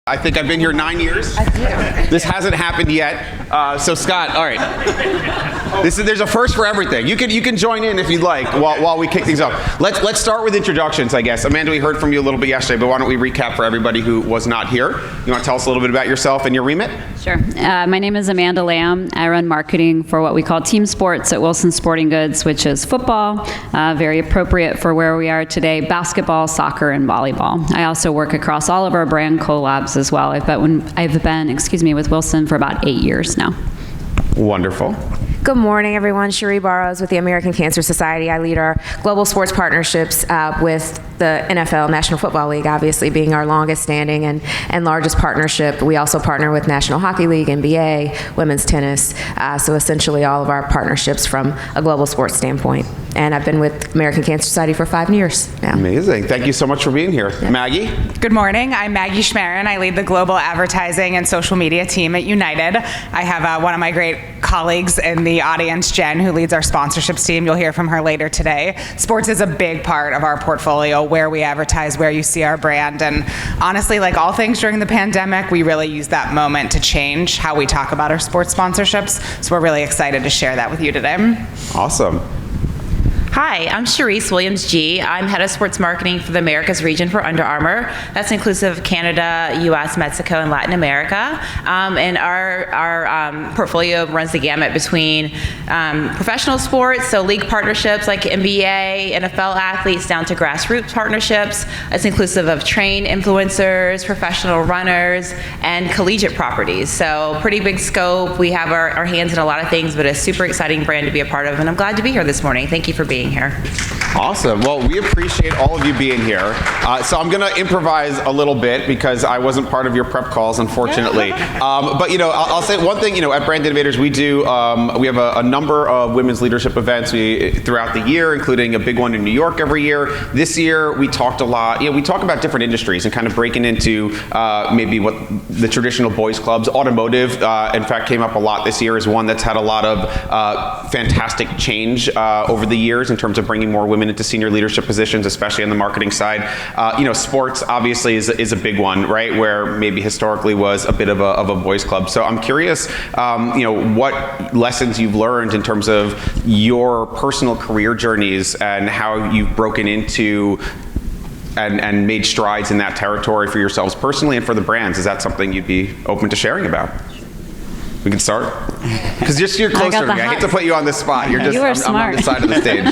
I think I've been here 9 years. This hasn't happened yet. So Scott, all right. There's a first for everything. You can join in if you'd like while we kick things off. Let's start with introductions, I guess. Amanda, we heard from you a little bit yesterday, but why don't we recap for everybody who was not here? You want to tell us a little bit about yourself and your remit? Sure. My name is Amanda Lamb. I run marketing for what we call team sports at Wilson Sporting Goods, which is football, very appropriate for where we are today, basketball, soccer, and volleyball. I also work across all of our brand collabs as well. I've been with Wilson for about 8 years now. Wonderful. Good morning, everyone. Sheri Barros with the American Cancer Society. I lead our global sports partnerships with the NFL, National Football League, obviously being our longest standing and largest partnership. We also partner with National Hockey League, NBA, women's tennis, so essentially all of our partnerships from a global sports standpoint. And I've been with American Cancer Society for 5 years now. Amazing. Thank you so much for being here. Yeah. Maggie? Good morning. I'm Maggie Schmerin. I lead the global advertising and social media team at United. I have one of my great colleagues in the audience, Jen, who leads our sponsorships team. You'll hear from her later today. Sports is a big part of our portfolio, where we advertise, where you see our brand. And honestly, like all things during the pandemic, we really used that moment to change how we talk about our sports sponsorships. So we're really excited to share that with you today. Awesome. Hi, I'm Charece Williams-G. I'm head of sports marketing for the Americas region for Under Armour. That's inclusive of Canada, US, Mexico, and Latin America. And our portfolio runs the gamut between professional sports, so league partnerships like NBA, NFL athletes, down to grassroots partnerships. It's inclusive of trained influencers, professional runners, and collegiate properties. So pretty big scope. We have our hands in a lot of things, but a super exciting brand to be a part of. And I'm glad to be here this morning. Thank you for being here. Awesome. Well, we appreciate all of you being here. So I'm going to improvise a little bit because I wasn't part of your prep calls, unfortunately. But I'll say one thing. At Brand Innovators, we do we have a number of women's leadership events throughout the year, including a big one in New York every year. This year, we talked a lot. We talk about different industries and kind of breaking into maybe what the traditional boys clubs. Automotive, in fact, came up a lot this year as one that's had a lot of fantastic change over the years in terms of bringing more women into senior leadership positions, especially on the marketing side. Sports obviously is a big one, right? Where maybe historically was a bit of a boys club. So I'm curious, what lessons you've learned in terms of your personal career journeys and how you've broken into and made strides in that territory for yourselves personally and for the brands. Is that something you'd be open to sharing about? We can start? Because you're closer to me. I hate to put you on the spot. I'm on the side of the stage.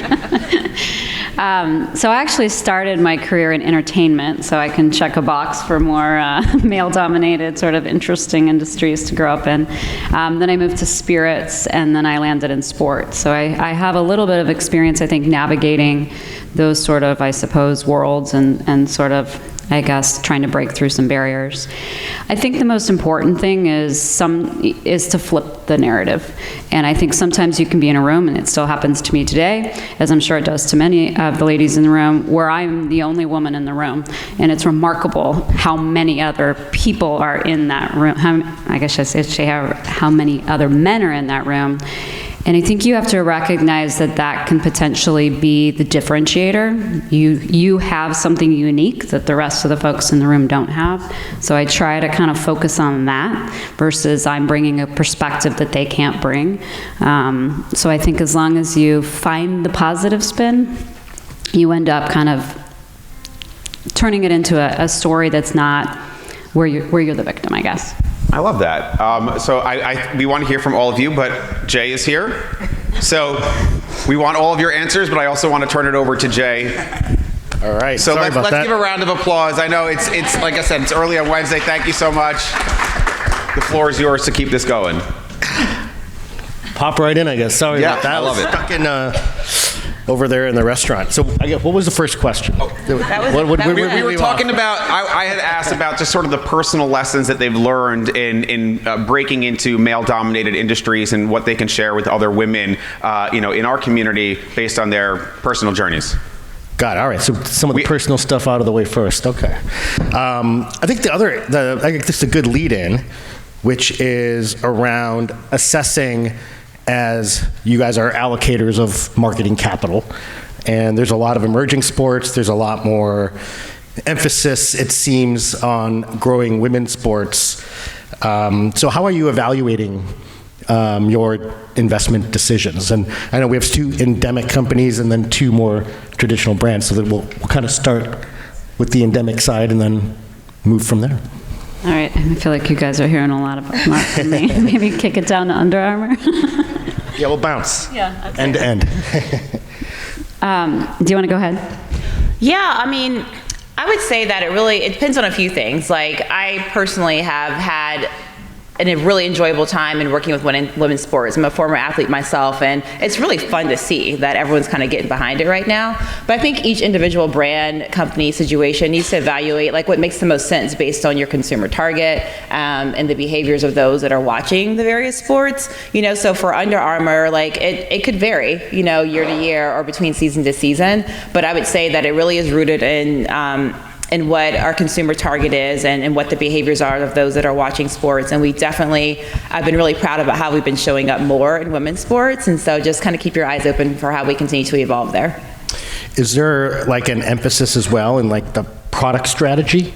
So I actually started my career in entertainment, so I can check a box for more male-dominated, sort of interesting industries to grow up in. Then I moved to spirits, and then I landed in sports. So I have a little bit of experience, I think, navigating those sort of, I suppose, worlds and sort of, I guess, trying to break through some barriers. I think the most important thing is to flip the narrative. And I think sometimes you can be in a room, and it still happens to me today, as I'm sure it does to many of the ladies in the room, where I'm the only woman in the room. And it's remarkable how many other people are in that room. How many other men are in that room. And I think you have to recognize that can potentially be the differentiator. You have something unique that the rest of the folks in the room don't have. So I try to kind of focus on that versus I'm bringing a perspective that they can't bring. So I think as long as you find the positive spin, you end up kind of turning it into a story that's not where you're the victim, I guess. I love that. So we want to hear from all of you, but Jay is here. So we want all of your answers, but I also want to turn it over to Jay. All right. So let's give a round of applause. I know it's like I said, it's early on Wednesday. Thank you so much. The floor is yours to keep this going. Pop right in, I guess. Sorry about that. I love it. Stuck in over there in the restaurant. So I guess, what was the first question? We were talking about, I had asked about just sort of the personal lessons that they've learned in breaking into male-dominated industries and what they can share with other women, in our community based on their personal journeys. Got it. All right. So some of the personal stuff out of the way first. Okay. I think I think this is a good lead-in, which is around assessing, as you guys are allocators of marketing capital, and there's a lot of emerging sports, there's a lot more emphasis, it seems, on growing women's sports. So how are you evaluating your investment decisions? And I know we have 2 endemic companies and then 2 more traditional brands, so that we'll kind of start with the endemic side and then move from there. All right, I feel like you guys are hearing a lot from me. Maybe kick it down to Under Armour. Yeah, we'll bounce. Yeah. End to end. Do you want to go ahead? Yeah, I mean, I would say that it depends on a few things. Like, I personally have had a really enjoyable time in working with women's sports. I'm a former athlete myself, and it's really fun to see that everyone's kind of getting behind it right now. But I think each individual brand, company, situation needs to evaluate like what makes the most sense based on your consumer target and the behaviors of those that are watching the various sports. So for Under Armour, like it could vary, year to year or between season to season. But I would say that it really is rooted in and what our consumer target is and what the behaviors are of those that are watching sports. And I've been really proud about how we've been showing up more in women's sports. And so just kind of keep your eyes open for how we continue to evolve there. Is there like an emphasis as well in like the product strategy?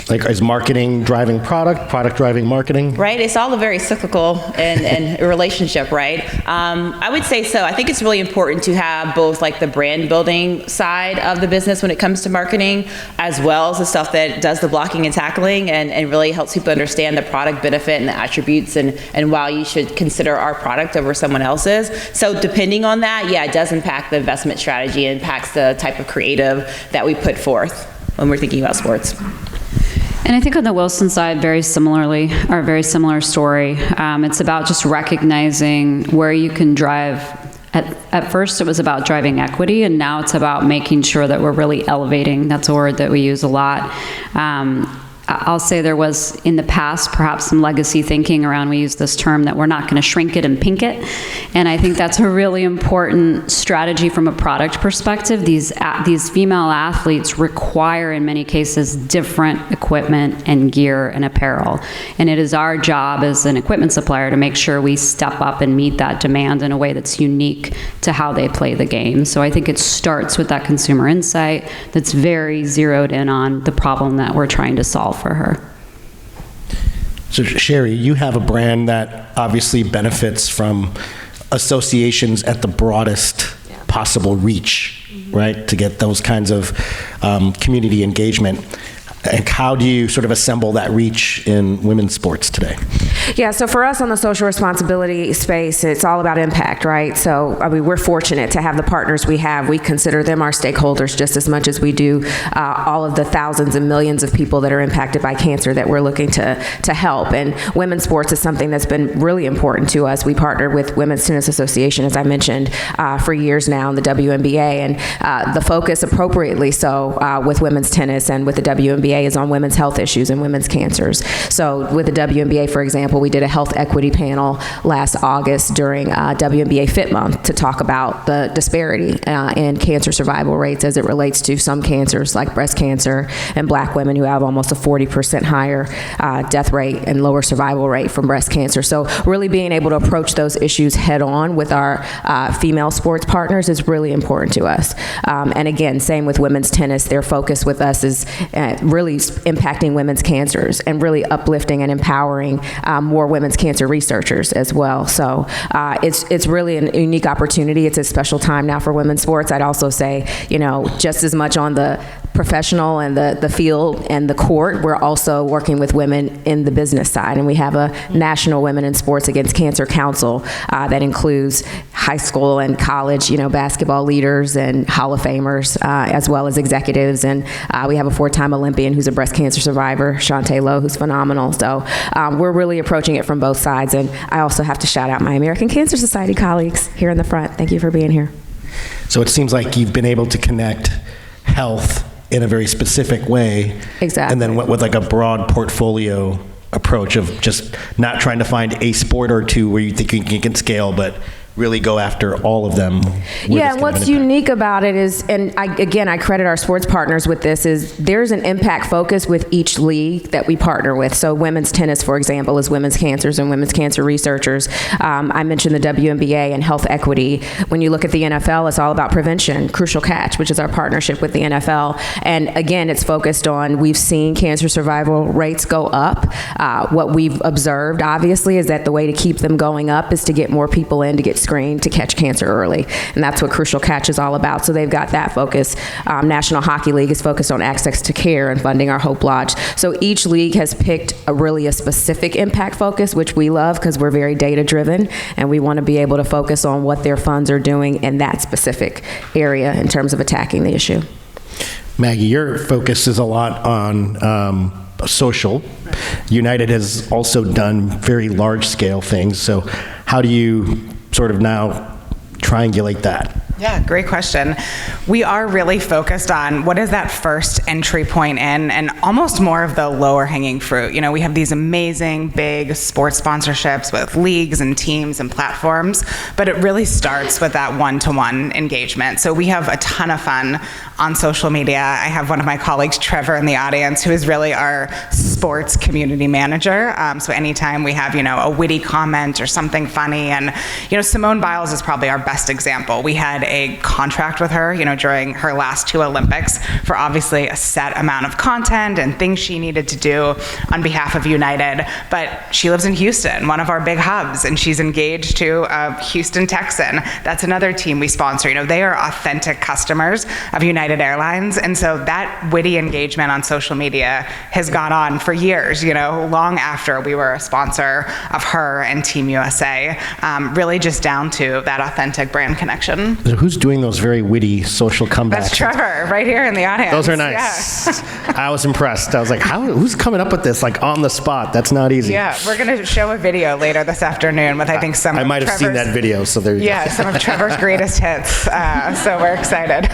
Like, is marketing driving product driving marketing? Right, it's all a very cyclical and relationship, right? I would say so. I think it's really important to have both like the brand building side of the business when it comes to marketing, as well as the stuff that does the blocking and tackling and really helps people understand the product benefit and the attributes and why you should consider our product over someone else's. So depending on that, yeah, it does impact the investment strategy, it impacts the type of creative that we put forth when we're thinking about sports. And I think on the Wilson side, very similar story. It's about just recognizing where you can drive. At first, it was about driving equity, and now it's about making sure that we're really elevating. That's a word that we use a lot. I'll say there was, in the past, perhaps some legacy thinking around, we use this term that we're not going to shrink it and pink it. And I think that's a really important strategy from a product perspective. These female athletes require, in many cases, different equipment and gear and apparel. And it is our job as an equipment supplier to make sure we step up and meet that demand in a way that's unique to how they play the game. So I think it starts with that consumer insight that's very zeroed in on the problem that we're trying to solve for her. So Sheri, you have a brand that obviously benefits from associations at the broadest possible reach, right? To get those kinds of community engagement. And how do you sort of assemble that reach in women's sports today? Yeah, so for us on the social responsibility space, it's all about impact, right? So, I mean, we're fortunate to have the partners we have. We consider them our stakeholders just as much as we do all of the thousands and millions of people that are impacted by cancer that we're looking to help. And women's sports is something that's been really important to us. We partnered with Women's Tennis Association, as I mentioned, for years now in the WNBA, and the focus appropriately so with women's tennis and with the WNBA is on women's health issues and women's cancers. So with the WNBA, for example, we did a health equity panel last August during WNBA Fit Month to talk about the disparity in cancer survival rates as it relates to some cancers like breast cancer and Black women who have almost a 40% higher death rate and lower survival rate from breast cancer. So really being able to approach those issues head on with our female sports partners is really important to us. And again, same with women's tennis. Their focus with us is really impacting women's cancers and really uplifting and empowering more women's cancer researchers as well. So it's really a unique opportunity. It's a special time now for women's sports. I'd also say, just as much on the professional and the field and the court, we're also working with women in the business side. And we have a National Women in Sports Against Cancer Council that includes high school and college, basketball leaders and Hall of Famers, as well as executives. And we have a 4-time Olympian who's a breast cancer survivor, Shantae Lowe, who's phenomenal. So we're really approaching it from both sides. And I also have to shout out my American Cancer Society colleagues here in the front. Thank you for being here. So it seems like you've been able to connect health in a very specific way. Exactly. And then with like a broad portfolio approach of just not trying to find a sport or two where you think you can scale, but really go after all of them. Yeah, and what's unique about it is, and I credit our sports partners with this, is there's an impact focus with each league that we partner with. So women's tennis, for example, is women's cancers and women's cancer researchers. I mentioned the WNBA and health equity. When you look at the NFL, it's all about prevention. Crucial Catch, which is our partnership with the NFL. And again, it's focused on, we've seen cancer survival rates go up. What we've observed, obviously, is that the way to keep them going up is to get more people in to get screened to catch cancer early. And that's what Crucial Catch is all about. So they've got that focus. National Hockey League is focused on access to care and funding our Hope Lodge. So each league has picked a specific impact focus, which we love because we're very data driven and we want to be able to focus on what their funds are doing in that specific area in terms of attacking the issue. Maggie, your focus is a lot on social. United has also done very large scale things. So how do you sort of now triangulate that? Yeah, great question. We are really focused on what is that first entry point in, and almost more of the lower hanging fruit. You know, we have these amazing big sports sponsorships with leagues and teams and platforms, but it really starts with that one-to-one engagement. So we have a ton of fun on social media. I have one of my colleagues, Trevor, in the audience, who is really our sports community manager. So anytime we have, a witty comment or something funny, and, Simone Biles is probably our best example. We had a contract with her, during her last 2 Olympics for obviously a set amount of content and things she needed to do on behalf of United. But she lives in Houston, one of our big hubs, and she's engaged to a Houston Texan. That's another team we sponsor. They are authentic customers of United Airlines. And so that witty engagement on social media has gone on for years, long after we were a sponsor of her and Team USA, really just down to that authentic brand connection. So who's doing those very witty social comebacks? That's Trevor, right here in the audience. Those are nice. Yeah. I was impressed. I was like, who's coming up with this, like, on the spot? That's not easy. Yeah, we're going to show a video later this afternoon with, I think, some I might have seen that video, so there you go. Yeah, some of Trevor's greatest hits. So we're excited.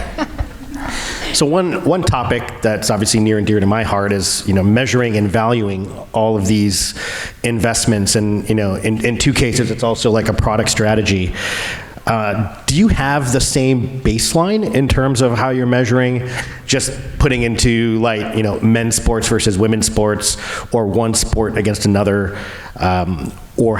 So one topic that's obviously near and dear to my heart is, measuring and valuing all of these investments. And, in 2 cases, it's also like a product strategy. Do you have the same baseline in terms of how you're measuring, just putting into men's sports versus women's sports, or one sport against another? Or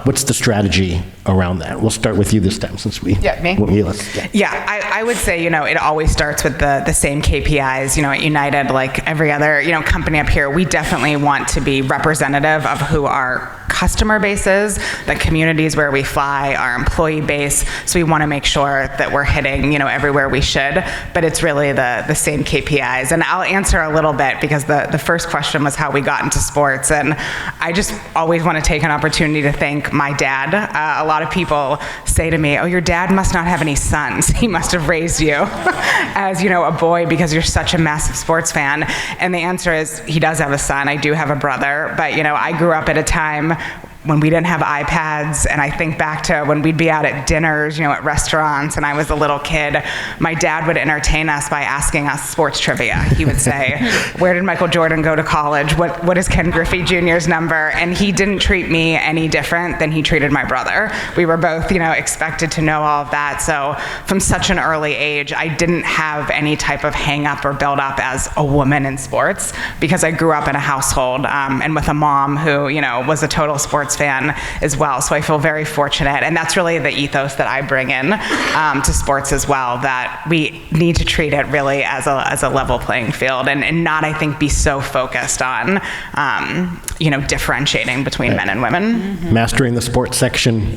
what's the strategy around that? We'll start with you this time, since we... Yeah, me? I would say, it always starts with the same KPIs. At United, like every other, company up here, we definitely want to be representative of who our customer base is, the communities where we fly, our employee base. So we want to make sure that we're hitting, everywhere we should. But it's really the same KPIs. And I'll answer a little bit, because the first question was how we got into sports. And I just always want to take an opportunity to thank my dad. A lot of people say to me, "Oh, your dad must not have any sons. He must have raised you as, a boy because you're such a massive sports fan." And the answer is, he does have a son. I do have a brother. But, I grew up at a time when we didn't have iPads, and I think back to when we'd be out at dinners, at restaurants, and I was a little kid, my dad would entertain us by asking us sports trivia. He would say, "Where did Michael Jordan go to college? What is Ken Griffey Jr.'s number?" And he didn't treat me any different than he treated my brother. We were both, expected to know all of that. So from such an early age, I didn't have any type of hang up or build up as a woman in sports, because I grew up in a household and with a mom who, was a total sports fan as well. So I feel very fortunate, and that's really the ethos that I bring in to sports as well, that we need to treat it really as a level playing field, and not, I think, be so focused on differentiating between men and women. Mm-hmm. Mastering the sports section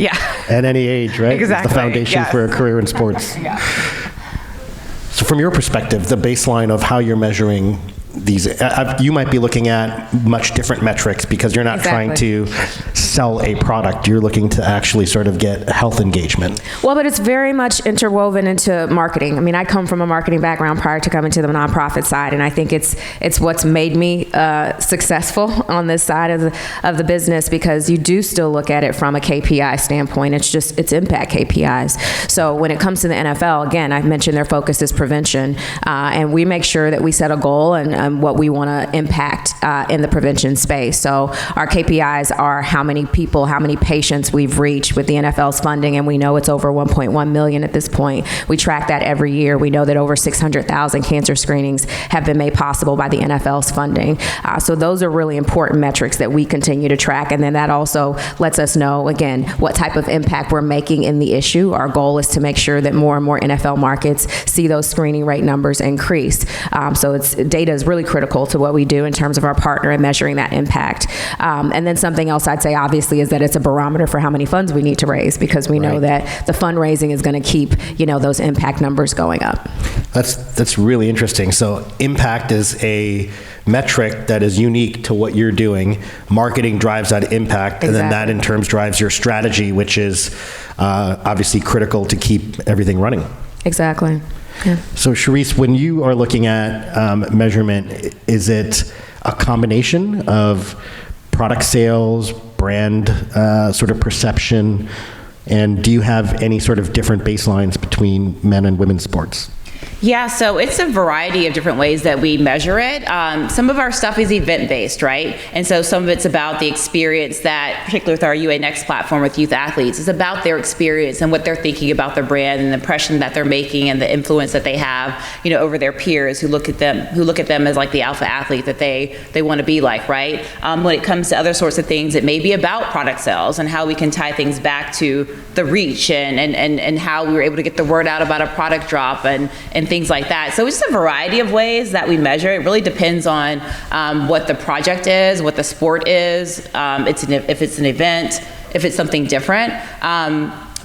at any age, right? Exactly. It's the foundation for a career in sports. Yeah. So from your perspective, the baseline of how you're measuring these, you might be looking at much different metrics, because you're not trying to sell a product. You're looking to actually sort of get health engagement. Well, but it's very much interwoven into marketing. I mean, I come from a marketing background prior to coming to the nonprofit side, and I think it's what's made me successful on this side of the business, because you do still look at it from a KPI standpoint. It's impact KPIs. So when it comes to the NFL, again, I mentioned their focus is prevention, and we make sure that we set a goal and and what we want to impact in the prevention space. So our KPIs are how many people, how many patients we've reached with the NFL's funding, and we know it's over 1.1 million at this point. We track that every year. We know that over 600,000 cancer screenings have been made possible by the NFL's funding. So those are really important metrics that we continue to track, and then that also lets us know, again, what type of impact we're making in the issue. Our goal is to make sure that more and more NFL markets see those screening rate numbers increase. So data is really critical to what we do in terms of our partner and measuring that impact. And then something else I'd say, obviously, is that it's a barometer for how many funds we need to raise, because we know that the fundraising is going to keep, those impact numbers going up. That's really interesting. So impact is a metric that is unique to what you're doing. Marketing drives that impact, and then that in terms drives your strategy, which is obviously critical to keep everything running. Exactly. Yeah. So Charece, when you are looking at measurement, is it a combination of product sales, brand sort of perception, and do you have any sort of different baselines between men and women's sports? Yeah, so it's a variety of different ways that we measure it. Some of our stuff is event-based, right? And so some of it's about the experience that, particularly with our UA Next platform with youth athletes, is about their experience and what they're thinking about their brand and the impression that they're making and the influence that they have, over their peers who look at them as like the alpha athlete that they want to be like, right? When it comes to other sorts of things, it may be about product sales and how we can tie things back to the reach and how we were able to get the word out about a product drop and things like that. So it's just a variety of ways that we measure. It really depends on what the project is, what the sport is, if it's an event, if it's something different.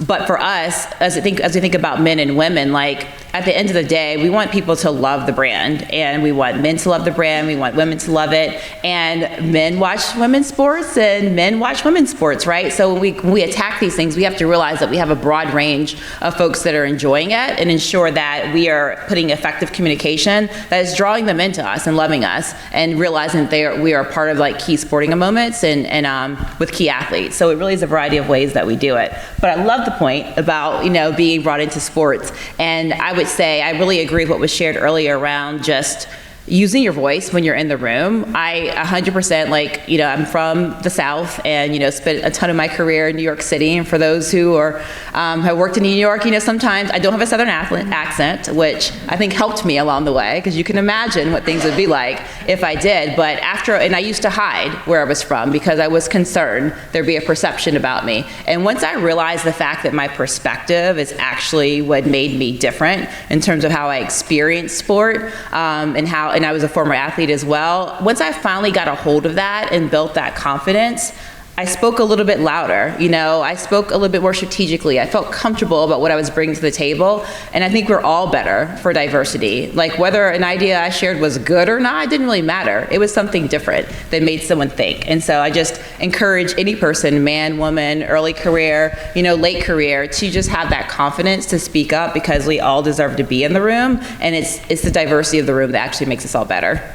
But for us, as we think about men and women, like at the end of the day, we want people to love the brand, and we want men to love the brand, we want women to love it, and men watch women's sports and men watch women's sports, right? So when we attack these things, we have to realize that we have a broad range of folks that are enjoying it and ensure that we are putting effective communication that is drawing them into us and loving us and realizing that we are part of like key sporting moments and with key athletes. So it really is a variety of ways that we do it. But I love the point about, being brought into sports. And I would say I really agree with what was shared earlier around just using your voice when you're in the room. I 100% I'm from the South and, spent a ton of my career in New York City. And for those who have worked in New York, sometimes I don't have a Southern accent, which I think helped me along the way, because you can imagine what things would be like if I did. But and I used to hide where I was from because I was concerned there'd be a perception about me. And once I realized the fact that my perspective is actually what made me different in terms of how I experience sport, and I was a former athlete as well. Once I finally got a hold of that and built that confidence, I spoke a little bit louder, I spoke a little bit more strategically. I felt comfortable about what I was bringing to the table. And I think we're all better for diversity. Like whether an idea I shared was good or not, it didn't really matter. It was something different that made someone think. And so I just encourage any person, man, woman, early career, late career, to just have that confidence to speak up, because we all deserve to be in the room. And it's the diversity of the room that actually makes us all better.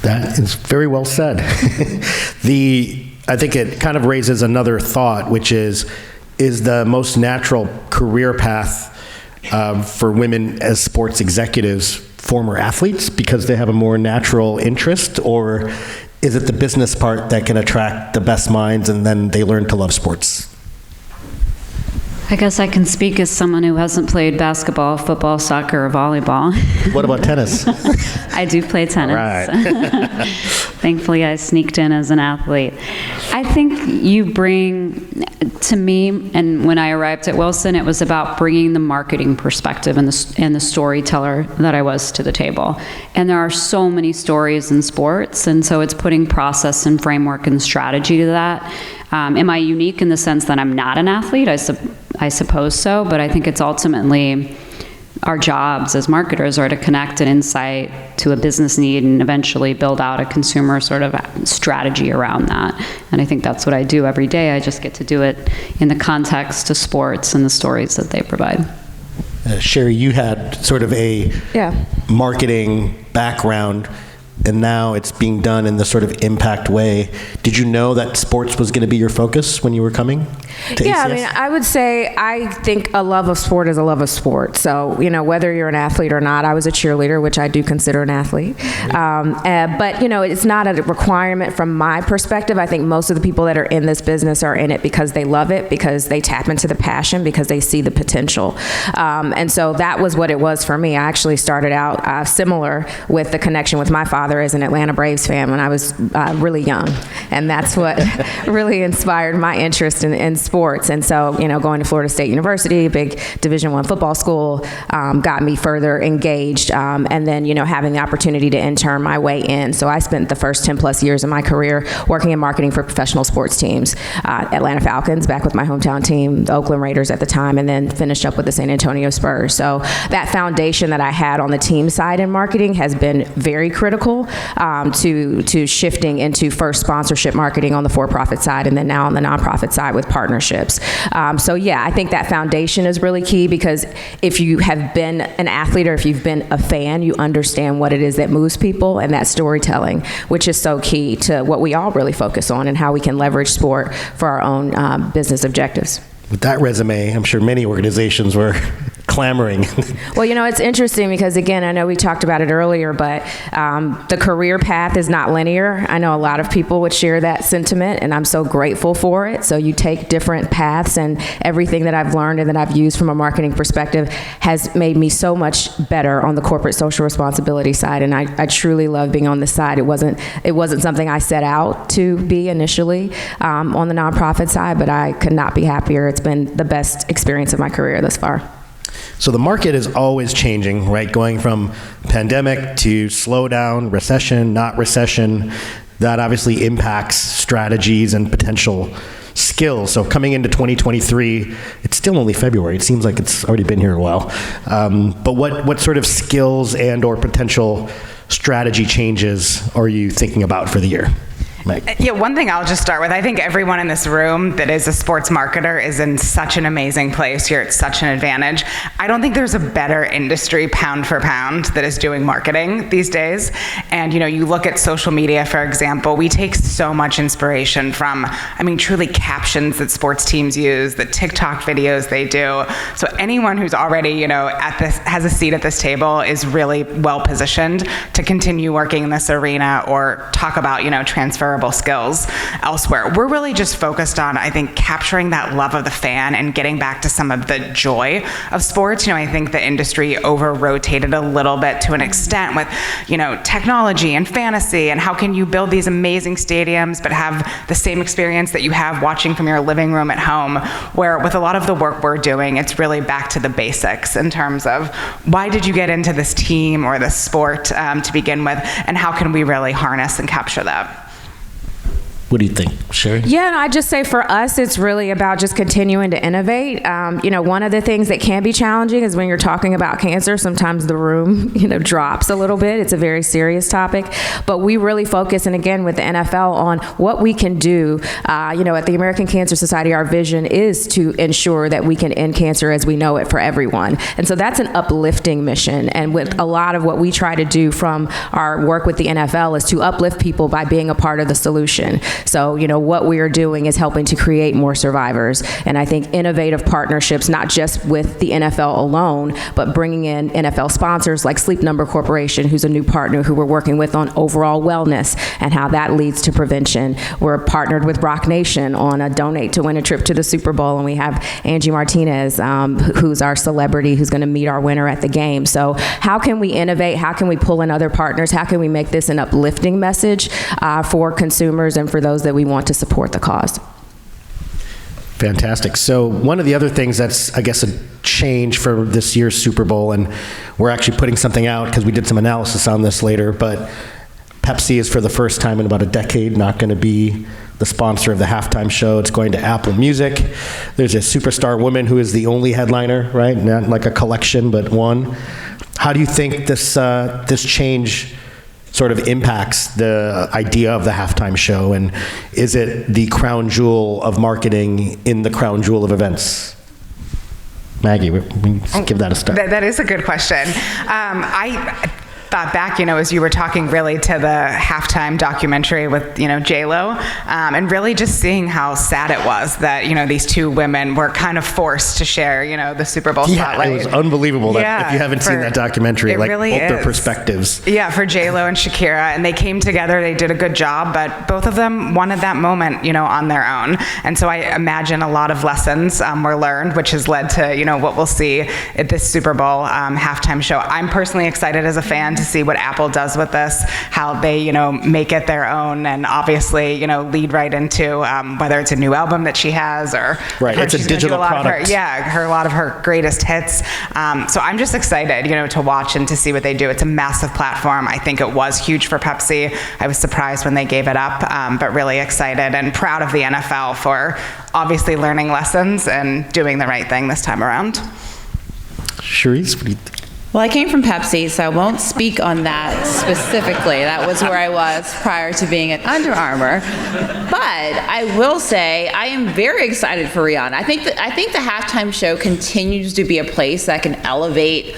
That is very well said. I think it kind of raises another thought, which is the most natural career path for women as sports executives former athletes because they have a more natural interest, or is it the business part that can attract the best minds and then they learn to love sports? I guess I can speak as someone who hasn't played basketball, football, soccer, or volleyball. What about tennis? I do play tennis. Right. Thankfully, I sneaked in as an athlete. I think you bring, to me, and when I arrived at Wilson, it was about bringing the marketing perspective and the storyteller that I was to the table. And there are so many stories in sports, and so it's putting process and framework and strategy to that. Am I unique in the sense that I'm not an athlete? I suppose so, but I think it's ultimately our jobs as marketers are to connect an insight to a business need and eventually build out a consumer sort of strategy around that. And I think that's what I do every day. I just get to do it in the context of sports and the stories that they provide. Sheri, you had sort of a marketing background. and now it's being done in this sort of impact way. Did you know that sports was going to be your focus when you were coming to Yeah, ACS? I mean, I would say I think a love of sport is a love of sport. So, whether you're an athlete or not, I was a cheerleader, which I do consider an athlete. But, it's not a requirement from my perspective. I think most of the people that are in this business are in it because they love it, because they tap into the passion, because they see the potential. And so that was what it was for me. I actually started out similar with the connection with my father as an Atlanta Braves fan when I was really young. And that's what really inspired my interest in sports. And so, going to Florida State University, big Division I football school, got me further engaged. And then, having the opportunity to intern my way in. So I spent the first 10 plus years of my career working in marketing for professional sports teams. Atlanta Falcons, back with my hometown team, the Oakland Raiders at the time, and then finished up with the San Antonio Spurs. So that foundation that I had on the team side in marketing has been very critical to shifting into first sponsorship marketing on the for-profit side, and then now on the nonprofit side with partnerships. So yeah, I think that foundation is really key, because if you have been an athlete or if you've been a fan, you understand what it is that moves people, and that storytelling, which is so key to what we all really focus on and how we can leverage sport for our own business objectives. With that resume, I'm sure many organizations were clamoring. Well, it's interesting because, again, I know we talked about it earlier, but the career path is not linear. I know a lot of people would share that sentiment, and I'm so grateful for it. So you take different paths, and everything that I've learned and that I've used from a marketing perspective has made me so much better on the corporate social responsibility side, and I truly love being on this side. It wasn't something I set out to be initially on the nonprofit side, but I could not be happier. It's been the best experience of my career thus far. So the market is always changing, right? Going from pandemic to slowdown, recession, not recession. That obviously impacts strategies and potential skills. So coming into 2023, it's still only February. It seems like it's already been here a while. But what sort of skills and or potential strategy changes are you thinking about for the year? Meg. Yeah, one thing I'll just start with, I think everyone in this room that is a sports marketer is in such an amazing place. You're at such an advantage. I don't think there's a better industry pound for pound that is doing marketing these days. And you look at social media, for example, we take so much inspiration from, truly captions that sports teams use, the TikTok videos they do. So anyone who's already, has a seat at this table is really well positioned to continue working in this arena or talk about, transferable skills elsewhere. We're really just focused on, I think, capturing that love of the fan and getting back to some of the joy of sports. I think the industry over-rotated a little bit to an extent with, technology and fantasy, and how can you build these amazing stadiums but have the same experience that you have watching from your living room at home, where with a lot of the work we're doing, it's really back to the basics in terms of why did you get into this team or this sport to begin with, and how can we really harness and capture that? What do you think, Sheri? Yeah, and I'd just say for us, it's really about just continuing to innovate. One of the things that can be challenging is when you're talking about cancer, sometimes the room, drops a little bit. It's a very serious topic. But we really focus, and again, with the NFL, on what we can do. At the American Cancer Society, our vision is to ensure that we can end cancer as we know it for everyone. And so that's an uplifting mission. And with a lot of what we try to do from our work with the NFL is to uplift people by being a part of the solution. So, what we are doing is helping to create more survivors. And I think innovative partnerships, not just with the NFL alone, but bringing in NFL sponsors like Sleep Number Corporation, who's a new partner who we're working with on overall wellness and how that leads to prevention. We're partnered with Rock Nation on a donate to win a trip to the Super Bowl. And we have Angie Martinez, who's our celebrity, who's going to meet our winner at the game. So how can we innovate? How can we pull in other partners? How can we make this an uplifting message for consumers and for those that we want to support the cause? Fantastic. So one of the other things that's, I guess, a change for this year's Super Bowl, and we're actually putting something out because we did some analysis on this later, but Pepsi is for the first time in about a decade not going to be the sponsor of the halftime show. It's going to Apple Music. There's a superstar woman who is the only headliner, right? Not like a collection, but one. How do you think this change sort of impacts the idea of the halftime show, and is it the crown jewel of marketing in the crown jewel of events? Maggie, we give that a start. That is a good question. thought back, as you were talking really to the halftime documentary with, J-Lo, and really just seeing how sad it was that, these two women were kind of forced to share, the Super Bowl spotlight. Yeah, it was unbelievable that if you haven't seen that documentary, like really both their is. Perspectives. Yeah, for J-Lo and Shakira, and they came together, they did a good job, but both of them wanted that moment, on their own. And so I imagine a lot of lessons were learned, which has led to, what we'll see at this Super Bowl halftime show. I'm personally excited as a fan to see what Apple does with this, how they, make it their own, and obviously, lead right into whether it's a new album that she has or right, it's a digital product. A lot of her greatest hits. So I'm just excited, to watch and to see what they do. It's a massive platform. I think it was huge for Pepsi. I was surprised when they gave it up, but really excited and proud of the NFL for obviously learning lessons and doing the right thing this time around. Charece, what do you think? Well, I came from Pepsi, so I won't speak on that specifically. That was where I was prior to being at Under Armour. But I will say I am very excited for Rihanna. I think the halftime show continues to be a place that can elevate.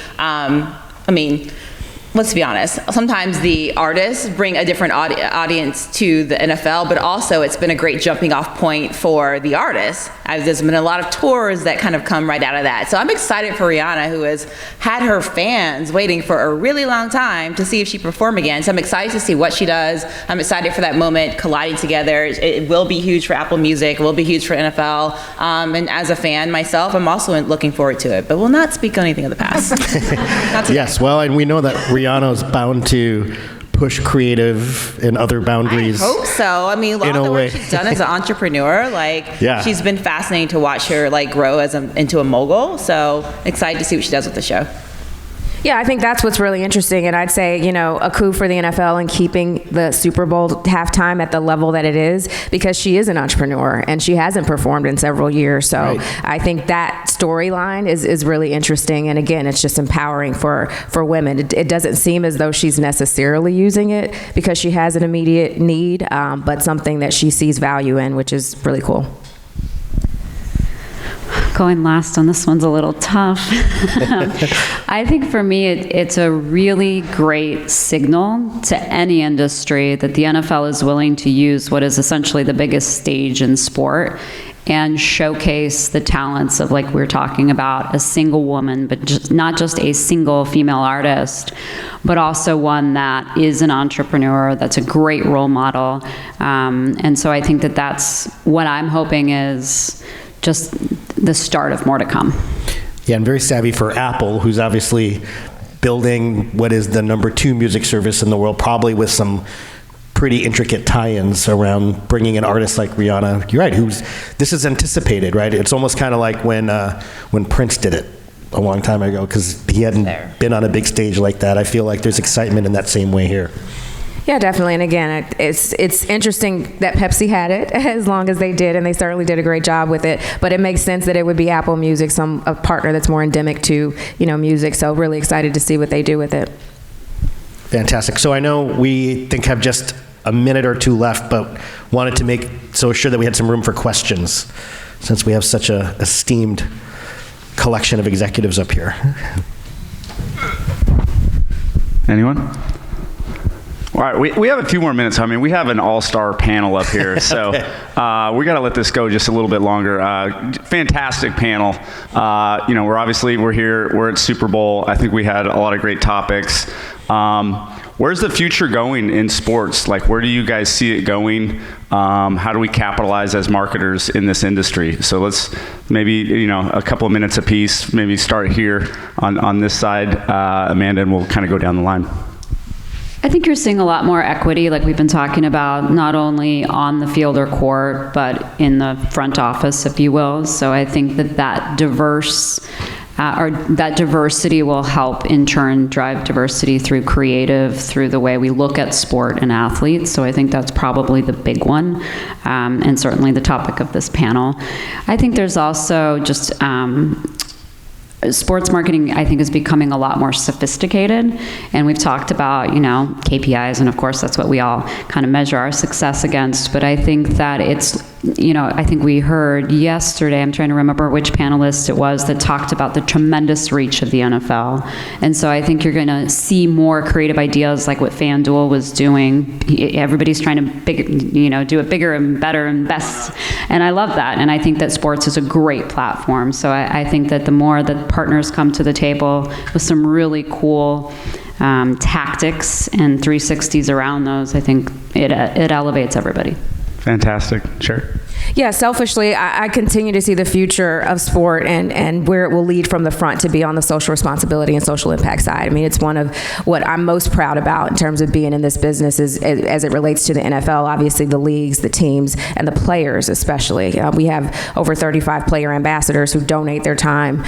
Let's be honest, sometimes the artists bring a different audience to the NFL, but also it's been a great jumping off point for the artists, as there's been a lot of tours that kind of come right out of that. So I'm excited for Rihanna, who has had her fans waiting for a really long time to see if she perform again. So I'm excited to see what she does. I'm excited for that moment colliding together. It will be huge for Apple Music, it will be huge for NFL. And as a fan myself, I'm also looking forward to it, but we'll not speak on anything of the past. Yes, well, and we know that Rihanna's bound to push creative and other boundaries. I hope so. A lot of the work she's done as an entrepreneur, she's been fascinating to watch her grow into a mogul. So excited to see what she does with the show. Yeah, I think that's what's really interesting. And I'd say, a coup for the NFL in keeping the Super Bowl halftime at the level that it is, because she is an entrepreneur and she hasn't performed in several years. So right. I think that storyline is really interesting. And again, it's just empowering for women. It doesn't seem as though she's necessarily using it because she has an immediate need, but something that she sees value in, which is really cool. Going last on this one's a little tough. I think for me, it's a really great signal to any industry that the NFL is willing to use what is essentially the biggest stage in sport and showcase the talents of, like we were talking about, a single woman, but not just a single female artist, but also one that is an entrepreneur, that's a great role model. And so I think that's what I'm hoping is just the start of more to come. Yeah, and very savvy for Apple, who's obviously building what is the #2 music service in the world, probably with some pretty intricate tie-ins around bringing an artist like Rihanna. You're right, this is anticipated, right? It's almost kind of like when Prince did it a long time ago, because he hadn't been on a big stage like that. I feel like there's excitement in that same way here. Yeah, definitely. And again, it's interesting that Pepsi had it as long as they did, and they certainly did a great job with it. But it makes sense that it would be Apple Music, a partner that's more endemic to music. So really excited to see what they do with it. Fantastic. So I know we have just a minute or two left, but wanted to make sure that we had some room for questions, since we have such a esteemed collection of executives up here. Anyone? All right, we have a few more minutes. We have an all-star panel up here, so we got to let this go just a little bit longer. Fantastic panel. We're here. We're at Super Bowl. I think we had a lot of great topics. Where's the future going in sports? Where do you guys see it going? How do we capitalize as marketers in this industry? So let's maybe, a couple of minutes apiece, maybe start here on this side, Amanda, and we'll kind of go down the line. I think you're seeing a lot more equity, like we've been talking about, not only on the field or court, but in the front office, if you will. So I think that diversity will help in turn drive diversity through creative, through the way we look at sport and athletes. So I think that's probably the big one, and certainly the topic of this panel. I think there's also just sports marketing, I think, is becoming a lot more sophisticated, and we've talked about, KPIs, and of course that's what we all kind of measure our success against, but I think that I think we heard yesterday, I'm trying to remember which panelist it was that talked about the tremendous reach of the NFL. And so I think you're going to see more creative ideas like what FanDuel was doing. Everybody's trying to do it bigger and better and best. And I love that. And I think that sports is a great platform. So I think that the more that partners come to the table with some really cool tactics and 360s around those, I think it elevates everybody. Fantastic. Sure. Yeah, selfishly, I continue to see the future of sport and where it will lead from the front to be on the social responsibility and social impact side. I mean, it's one of what I'm most proud about in terms of being in this business as it relates to the NFL, obviously the leagues, the teams, and the players especially. We have over 35 player ambassadors who donate their time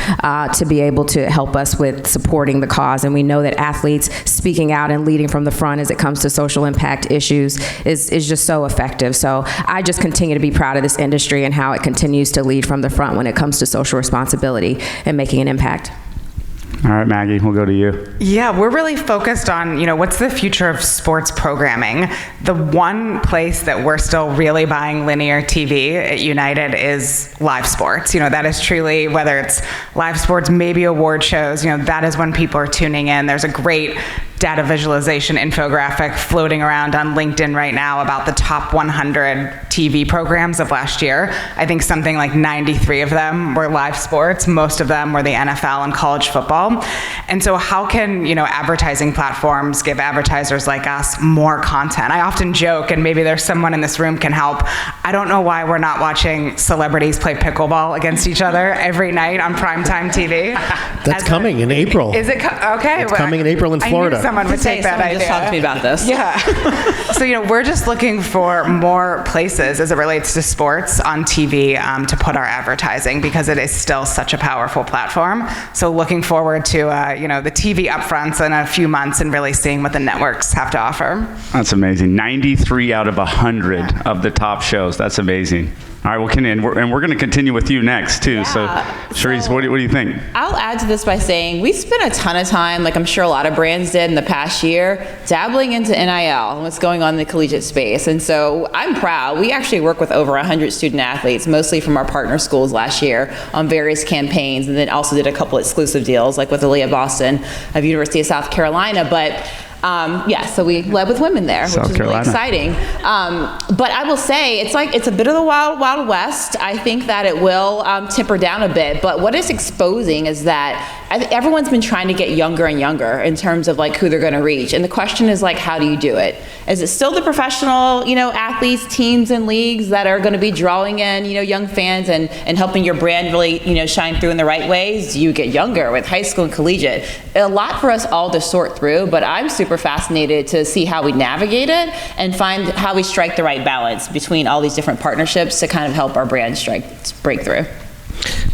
to be able to help us with supporting the cause. And we know that athletes speaking out and leading from the front as it comes to social impact issues is just so effective. So I just continue to be proud of this industry and how it continues to lead from the front when it comes to social responsibility and making an impact. All right, Maggie, we'll go to you. Yeah, we're really focused on, what's the future of sports programming. The one place that we're still really buying linear TV at United is live sports. That is truly, whether it's live sports, maybe award shows, that is when people are tuning in. There's a great data visualization infographic floating around on LinkedIn right now about the top 100 TV programs of last year. I think something like 93 of them were live sports. Most of them were the NFL and college football. And so how can, advertising platforms give advertisers like us more content? I often joke, and maybe there's someone in this room can help. I don't know why we're not watching celebrities play pickleball against each other every night on primetime TV. That's coming in April. Is it? Okay. It's coming in April in Florida. I knew someone would take that idea. Just talked to me about this. Yeah. So, we're just looking for more places as it relates to sports on TV to put our advertising, because it is still such a powerful platform. So looking forward to, the TV upfronts in a few months and really seeing what the networks have to offer. That's amazing. 93 out of 100 of the top shows. That's amazing. All right, well, Kenny, and we're going to continue with you next, too. Yeah. So, Charece, what do you think? I'll add to this by saying we spent a ton of time, like I'm sure a lot of brands did in the past year, dabbling into NIL and what's going on in the collegiate space. And so I'm proud. We actually work with over 100 student athletes, mostly from our partner schools last year, on various campaigns, and then also did a couple exclusive deals, like with Aaliyah Boston of University of South Carolina. But so we led with women there, which is really exciting. But I will say, it's a bit of the wild, wild west. I think that it will temper down a bit. But what it's exposing is that everyone's been trying to get younger and younger in terms of who they're going to reach. And the question is how do you do it? Is it still the professional, athletes, teams, and leagues that are going to be drawing in, young fans and helping your brand really, shine through in the right ways? Do you get younger with high school and collegiate? A lot for us all to sort through, but I'm super fascinated to see how we navigate it and find how we strike the right balance between all these different partnerships to kind of help our brand break through.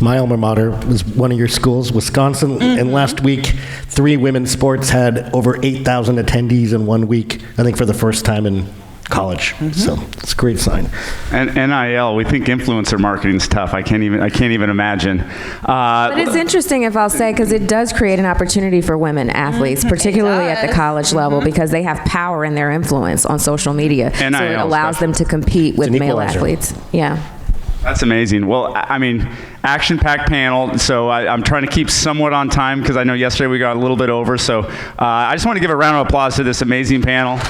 My alma mater was one of your schools, Wisconsin, and last week, 3 women's sports had over 8,000 attendees in 1 week, I think for the first time in college. So it's a great sign. And NIL, we think influencer marketing is tough. I can't even imagine. But it's interesting, if I'll say, because it does create an opportunity for women athletes, particularly at the college level, because they have power in their influence on social media. NIL so it allows them to compete with male athletes. Yeah. That's amazing. Well, I mean, action-packed panel, so I'm trying to keep somewhat on time because I know yesterday we got a little bit over. So I just want to give a round of applause to this amazing panel.